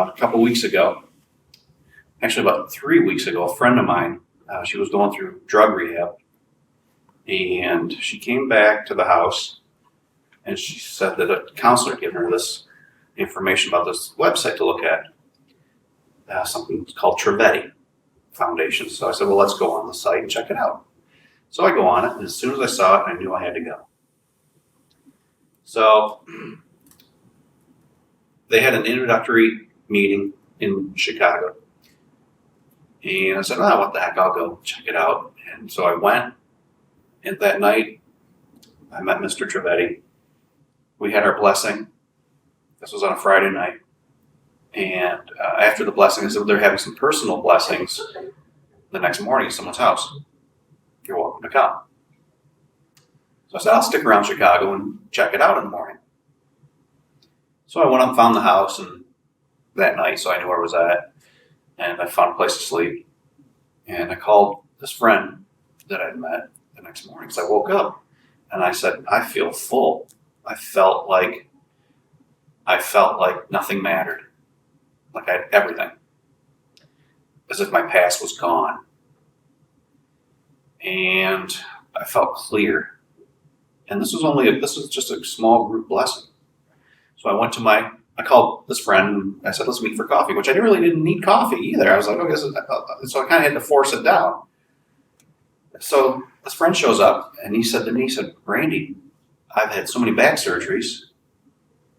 a couple weeks ago, actually about 3 weeks ago, a friend of mine, she was going through drug rehab, and she came back to the house, and she said that a counselor had given her this information about this website to look at, something called Trivedi Foundation. So I said, well, let's go on the site and check it out. So I go on it, and as soon as I saw it, I knew I had to go. So they had an introductory meeting in Chicago. And I said, oh, what the heck, I'll go check it out. And so I went, and that night, I met Mr. Trivedi. We had our blessing. This was on a Friday night. And after the blessing, I said, they're having some personal blessings the next morning at someone's house. You're welcome to come. So I said, I'll stick around Chicago and check it out in the morning. So I went up and found the house and that night, so I knew where it was at. And I found a place to sleep. And I called this friend that I'd met the next morning because I woke up. And I said, I feel full. I felt like nothing mattered. Like I had everything. As if my past was gone. And I felt clear. And this was just a small group blessing. So I called this friend and I said, let's meet for coffee, which I really didn't need coffee either. I was like, okay, so I kind of had to force it down. So this friend shows up and he said to me, Randy, I've had so many back surgeries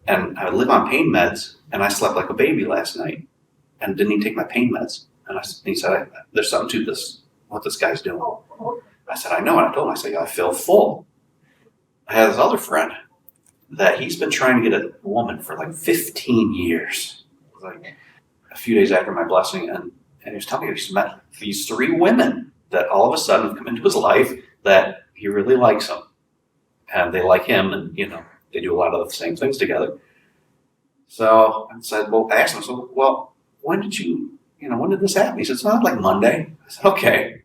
and I live on pain meds and I slept like a baby last night and didn't even take my pain meds. And he said, there's something to this, what this guy's doing. I said, I know. And I told him, I said, I feel full. I had this other friend that he's been trying to get a woman for like 15 years. It was like a few days after my blessing, and he was telling me he's met these 3 women that all of a sudden have come into his life that he really likes them. And they like him, and, they do a lot of the same things together. So I said, well, I asked him, so, well, when did this happen? He said, it's not like Monday. I said, okay.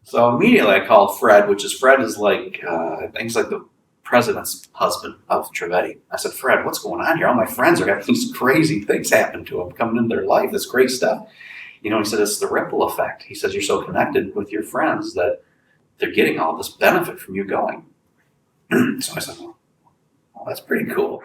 So immediately I called Fred, Fred is like, I think he's like the president's husband of Trivedi. I said, Fred, what's going on here? All my friends are having these crazy things happen to them, coming into their life, this great stuff. He said, it's the ripple effect. He says, you're so connected with your friends that they're getting all this benefit from you going. So I said, well, that's pretty cool.